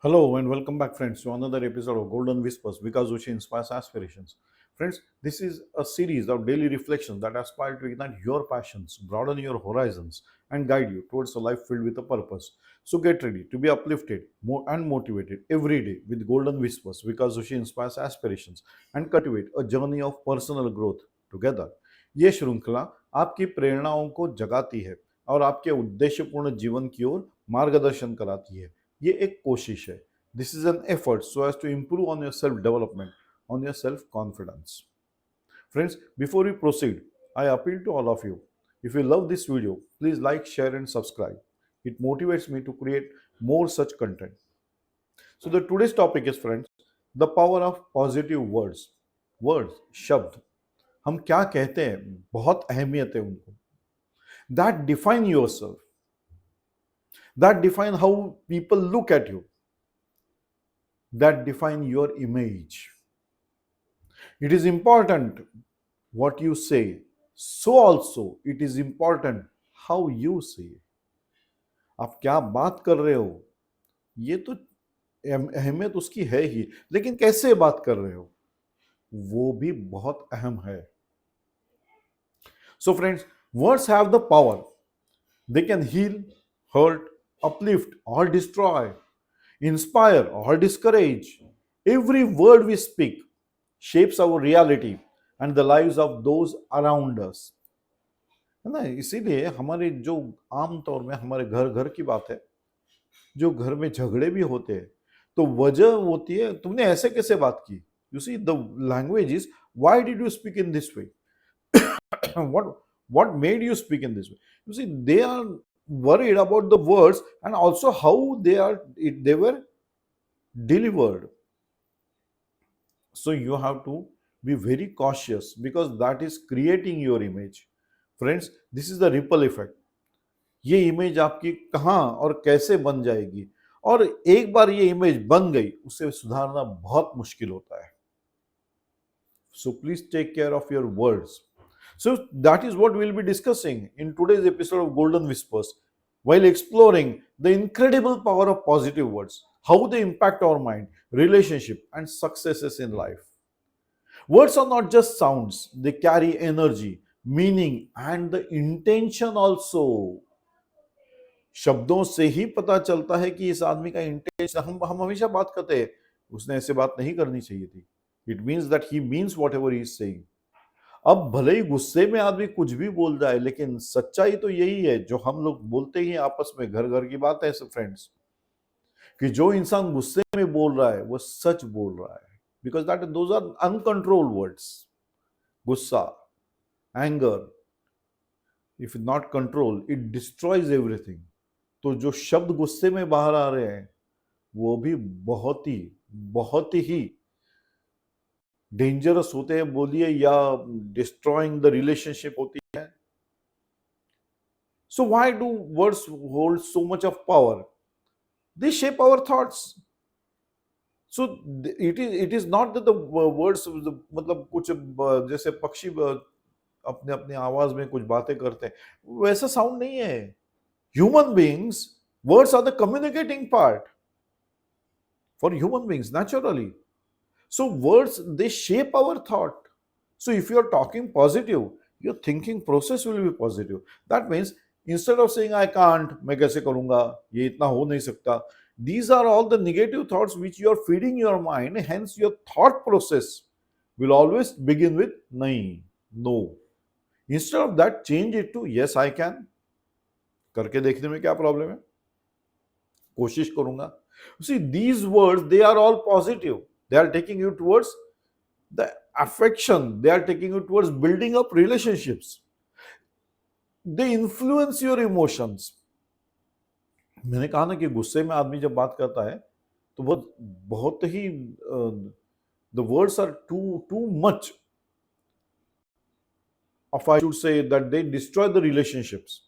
Hello and welcome back, friends, to another episode of Golden Whispers because Uchi inspires aspirations. Friends, this is a series of daily reflections that aspire to ignite your passions, broaden your horizons, and guide you towards a life filled with a purpose. So get ready to be uplifted and motivated every day with Golden Whispers because Uchi inspires aspirations and cultivate a journey of personal growth together. ये श्रृंखला आपकी प्रेरणाओं को जगाती है और आपके उद्देश्यपूर्ण जीवन की ओर मार्गदर्शन कराती है. ये एक कोशिश है. This is an effort so as to improve on your self development, on your self confidence. Friends, before we proceed, I appeal to all of you. If you love this video, please like, share, and subscribe. It motivates me to create more such content. So, the today's topic is, friends, the power of positive words. Words, शब्द. हम क्या कहते हैं, बहुत अहमियत है उनको. That define yourself. That define how people look at you. That define your image. It is important what you say, so also it is important how you say. आप क्या बात कर रहे हो, ये तो अहमियत उसकी है ही, लेकिन कैसे बात कर रहे हो वो भी बहुत अहम है. So friends, words have the power. They can heal, hurt, uplift or destroy, inspire or discourage. Every word we speak shapes our reality and the lives of those around us. है ना. इसीलिए हमारे जो आम तौर में हमारे घर घर की बात है, जो घर में झगड़े भी होते हैं तो वजह होती है तुमने ऐसे कैसे बात की. You see the language is why did you speak in this way. what made you speak in this way. You see, they are worried about the words and also how they were delivered. So you have to be very cautious because that is creating your image. Friends, this is the ripple effect. ये image आपकी कहाँ और कैसे बन जाएगी, और एक बार ये इमेज बन गई उसे सुधारना बहुत मुश्किल होता है. So please take care of your words. So that is what we'll be discussing in today's episode of Golden Whispers, while exploring the incredible power of positive words, how they impact our mind, relationship, and successes in life. Words are not just sounds, they carry energy, meaning, and the intention also. शब्दों से ही पता चलता है कि इस आदमी का intention. हम हमेशा बात करते हैं उसने ऐसे बात नहीं करनी चाहिए थी. It means that he means what ever he is saying. अब भले ही गुस्से में आदमी कुछ भी बोल जाए, लेकिन सच्चाई तो यही है जो हम लोग बोलते ही आपस में, घर घर की बात है फ्रेंड्स, कि जो इंसान गुस्से में बोल रहा है वो सच बोल रहा है. Because that those are uncontrolled words. गुस्सा, anger, if not control it destroys everything. तो जो शब्द गुस्से में बाहर आ रहे हैं वो भी बहुत ही डेंजरस होते हैं बोलिए, या डिस्ट्रॉइंग द रिलेशनशिप होती है. So why do words hold so much of power? They shape our thoughts. So it is not that the words, मतलब कुछ जैसे पक्षी अपने अपने आवाज में कुछ बातें करते हैं, वैसा साउंड नहीं है. Human beings, words are the communicating part for human beings naturally. So words, they shape our thought. So if you are talking positive, your thinking process will be positive. That means instead of saying I can't, मैं कैसे करूंगा, ये इतना हो नहीं सकता, these are all the negative thoughts which you are feeding your mind. Hence your thought process will always begin with nahi, no. Instead of that, change it to yes I can. करके देखने में क्या problem है, कोशिश करूंगा. See, these words, they are all positive. They are taking you towards the affection. They are taking you towards building up relationships. They influence your emotions. मैंने कहा ना कि गुस्से में आदमी जब बात करता है तो बहुत ही the words are too much of, I should say, that they destroy the relationships.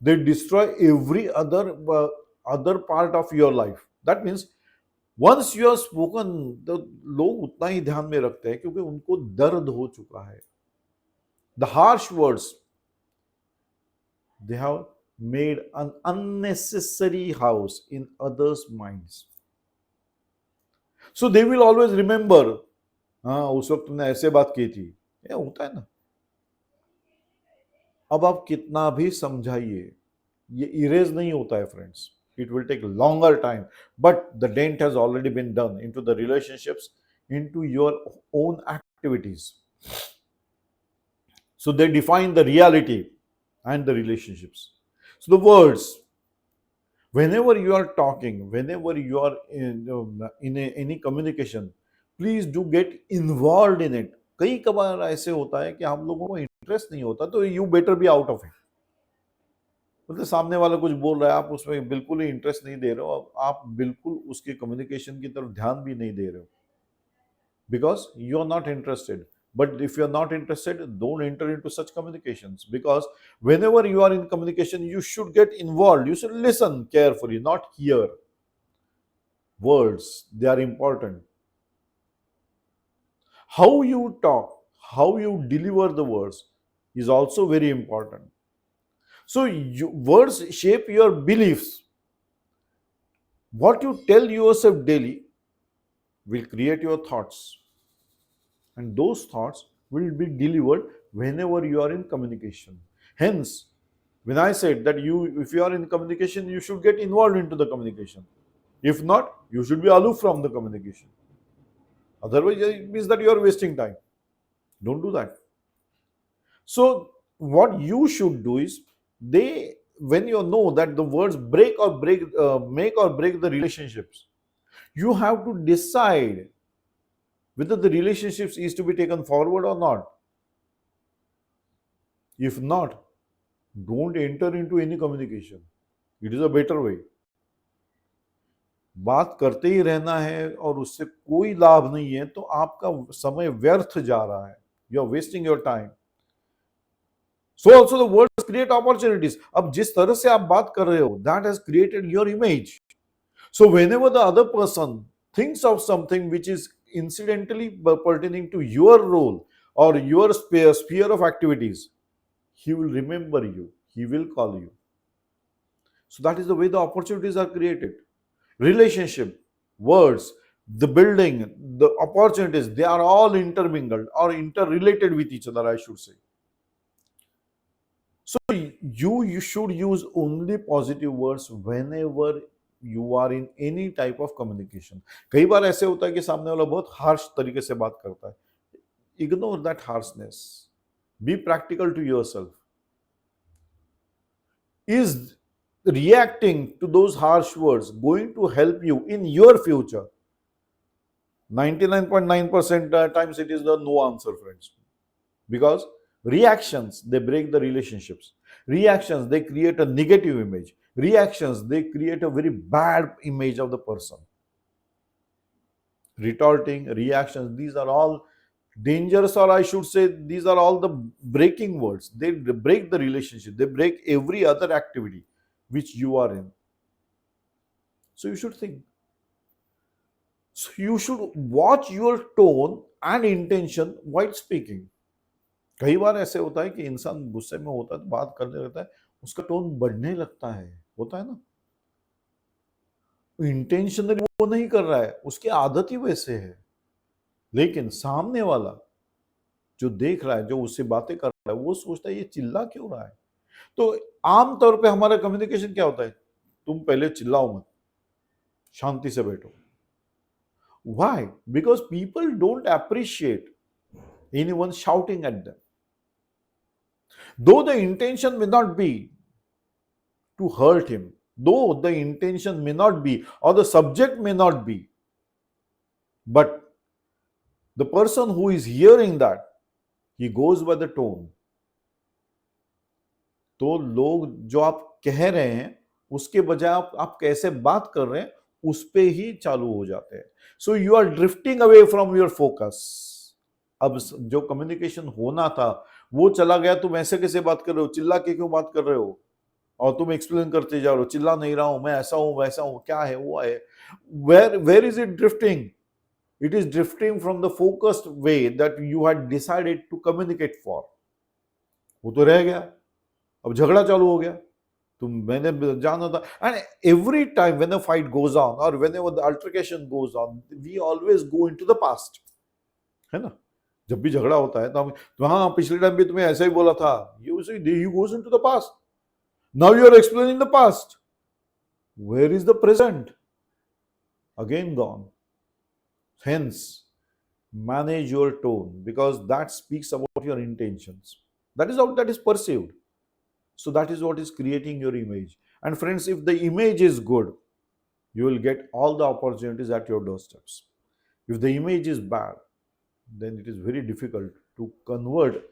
They destroy every other part of your life. That means once you have spoken, the लोग उतना ही ध्यान में रखते हैं क्योंकि उनको दर्द हो चुका है. The harsh words, they have made an unnecessary house in others' minds. So they will always remember, हाँ उस वक्त तुमने ऐसे बात की थी, ये होता है ना। अब आप कितना भी समझाइए, ये इरेज नहीं होता है friends, it will take longer time, but the dent has already been done into the relationships, into your own activities. So they define the reality and the relationships. So the words, whenever you are talking, whenever you are any communication, please do get involved in it. कई कबार ऐसे होता है कि हम लोगों को interest नहीं होता, तो you better be out of it. मतलब सामने वाला कुछ बोल रहा है, आप उसमें बिल्कुल ही इंटरेस्ट नहीं दे रहे हो, आप बिल्कुल उसके कम्युनिकेशन की तरफ ध्यान भी नहीं दे रहे हो, because you are not interested. But if you are not interested, don't enter into such communications, because whenever you are in communication, you should get involved, you should listen carefully, not hear words. They are important. How you talk, how you deliver the words is also very important. So words shape your beliefs. What you tell yourself daily will create your thoughts, and those thoughts will be delivered whenever you are in communication. Hence, when I said that if you are in communication, you should get involved into the communication. If not, you should be aloof from the communication. Otherwise, it means that you are wasting time. Don't do that. So what you should do is, when you know that the words make or break the relationships, you have to decide whether the relationships is to be taken forward or not. If not, don't enter into any communication. It is a better way. बात करते ही रहना है और उससे कोई लाभ नहीं है, तो आपका समय व्यर्थ जा रहा है. You are wasting your time. So also the words create opportunities. अब जिस तरह से आप बात कर रहे हो, that has created your image. So whenever the other person thinks of something which is incidentally pertaining to your role or your sphere of activities, he will remember you, he will call you. So that is the way the opportunities are created. Relationship, words, the building, the opportunities, they are all intermingled or interrelated with each other, I should say. So you should use only positive words whenever you are in any type of communication. कई बार ऐसे होता है कि सामने वाला बहुत harsh तरीके से बात करता है. Ignore that harshness. Be practical to yourself. Is reacting to those harsh words going to help you in your future? 99.9% times it is the no answer, friends. Because reactions, they break the relationships. Reactions, they create a negative image. Reactions, they create a very bad image of the person. Retorting, reactions, these are all dangerous, or I should say, these are all the breaking words. They break the relationship, they break every other activity which you are in. So you should think. So you should watch your tone and intention while speaking. कई बार ऐसे होता है कि इंसान गुस्से में होता है तो बात करने लगता है, उसका टोन बढ़ने लगता है, होता है ना. इंटेंशनली वो नहीं कर रहा है, उसकी आदत ही वैसे है. लेकिन सामने वाला जो देख रहा है, जो उससे बातें कर रहा है, वो सोचता है ये चिल्ला क्यों रहा है. तो आमतौर पे हमारा कम्युनिकेशन क्या होता है, तुम पहले चिल्लाओ मत, शांति से बैठो. Why? Because people don't appreciate anyone shouting at them. Though the intention may not be to hurt him, though the intention may not be, or the subject may not be, but the person who is hearing that, he goes by the tone. तो लोग जो आप कह रहे हैं उसके बजाय आप कैसे बात कर रहे हैं उस पे ही चालू हो जाते हैं. So you are drifting away from your focus. अब जो कम्युनिकेशन होना था वो चला गया. तुम ऐसे कैसे बात कर रहे हो, चिल्ला के क्यों बात कर रहे हो, और तुम एक्सप्लेन करते जा रहे हो, चिल्ला नहीं रहा हूं मैं, ऐसा हूं वैसा हूं, क्या है वो है. Where is it drifting? It is drifting from the focused way that you had decided to communicate for. वो तो रह गया, अब झगड़ा चालू हो गया. मैंने जाना था. And every time when a fight goes on or whenever the altercation goes on, we always go into the past. है ना? जब भी झगड़ा होता है तो हम हाँ पिछले टाइम भी तुम्हें ऐसा ही बोला था. You goes into the past. Now you are explaining the past. Where is the present? Again gone. Hence, manage your tone because that speaks about your intentions. That is how that is perceived. So that is what is creating your image. And friends, if the image is good, you will get all the opportunities at your doorsteps. If the image is bad, then it is very difficult to convert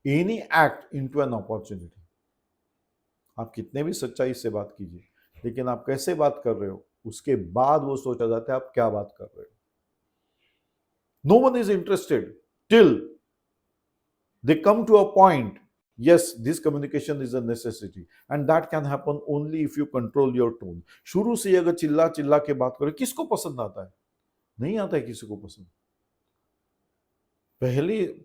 any act into an opportunity. आप कितने भी सच्चाई से बात कीजिए, लेकिन आप कैसे बात कर रहे हो उसके बाद वो सोचा जाता है आप क्या बात कर रहे हो. No one is interested till they come to a point. Yes, this communication is a necessity and that can happen only if you control your tone. शुरू से अगर चिल्ला चिल्ला के बात करो, किसको पसंद आता है? नहीं आता है किसी को पसंद.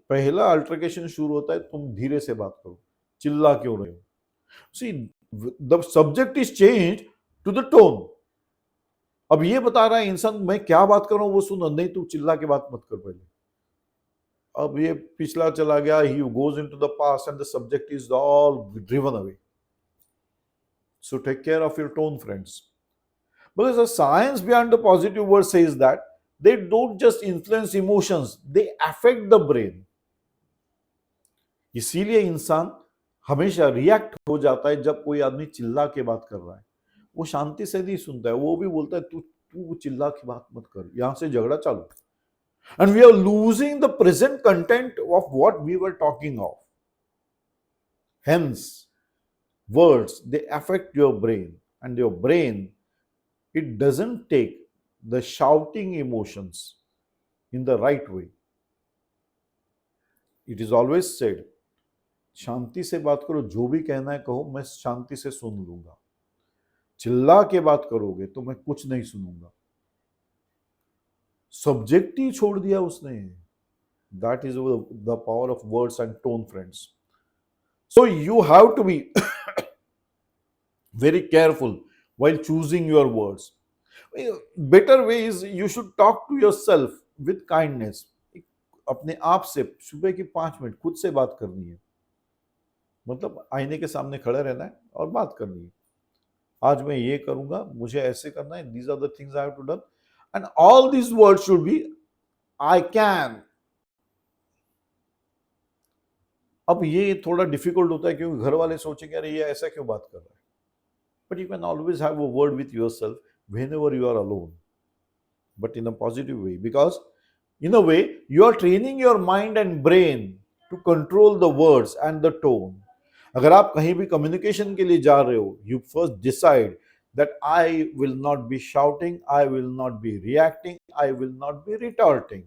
पहला अल्टरकेशन शुरू होता है तुम धीरे से बात करो, चिल्ला क्यों रहे हो. See, the subject is changed to the tone. अब ये बता रहा है इंसान मैं क्या बात कर रहा हूं वो सुनो, नहीं तू चिल्ला के बात मत कर पहले. अब ये पिछला चला गया, he goes into the past and the subject is all driven away. So take care of your tone, friends. Because the science behind the positive word says that they don't just influence emotions, they affect the brain. इसीलिए इंसान हमेशा react हो जाता है जब कोई आदमी चिल्ला के बात कर रहा है. वो शांति से नहीं सुनता है, वो भी बोलता है तू चिल्ला की बात मत कर, यहां से झगड़ा चालू. And we are losing the present content of what we were talking of. Hence, words, they affect your brain, and your brain, it doesn't take the shouting emotions in the right way. It is always said, शांति से बात करो, जो भी कहना है कहो, मैं शांति से सुन लूंगा. चिल्ला के बात करोगे तो मैं कुछ नहीं सुनूंगा. सब्जेक्ट ही छोड़ दिया उसने. That is the power of words and tone, friends. So you have to be very careful while choosing your words. Better way is you should talk to yourself with kindness. अपने आप से सुबह की 5 minute खुद से बात करनी है. मतलब आईने के सामने खड़े रहना है और बात करनी है. आज मैं ये करूंगा, मुझे ऐसे करना है. These are the things I have to do. And all these words should be I can. अब ये थोड़ा डिफिकल्ट होता है क्योंकि घर वाले सोचेंगे अरे ये ऐसा क्यों बात कर रहा है. But you can always have a word with yourself whenever you are alone, but in a positive way, because in a way you are training your mind and brain to control the words and the tone. अगर आप कहीं भी communication के लिए जा रहे हो, you first decide that I will not be shouting, I will not be reacting, I will not be retorting.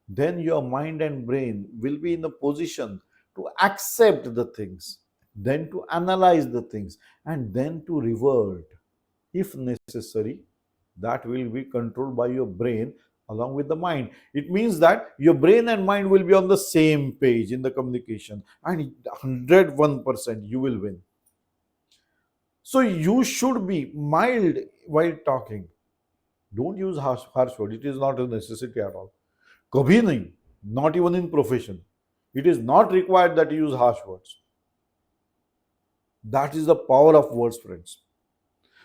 Then your mind and brain will be in a position to accept the things, then to analyze the things, and then to revert if necessary. That will be controlled by your brain along with the mind. It means that your brain and mind will be on the same page in the communication, and 101% you will win. So you should be mild while talking. Don't use harsh word. It is not a necessity at all. Kabhi nahi, not even in profession. It is not required that you use harsh words. That is the power of words, friends.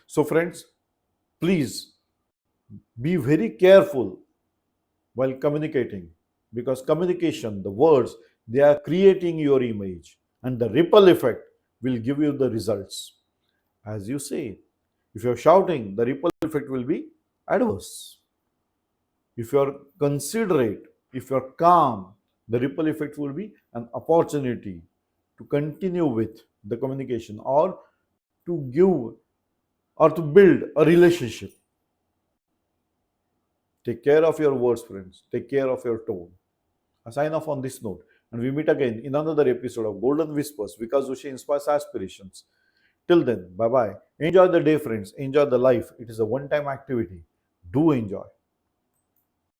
So friends, please be very careful while communicating, because communication, the words, they are creating your image, and the ripple effect will give you the results. As you say, if you're shouting, the ripple effect will be adverse. If you're considerate, if you're calm, the ripple effect will be an opportunity to continue with the communication or to give or to build a relationship. Take care of your words, friends. Take care of your tone. I sign off on this note, and we meet again in another episode of Golden Whispers, because Joshi inspires aspirations. Till then, bye bye. Enjoy the day, friends. Enjoy the life. It is a one-time activity. Do enjoy.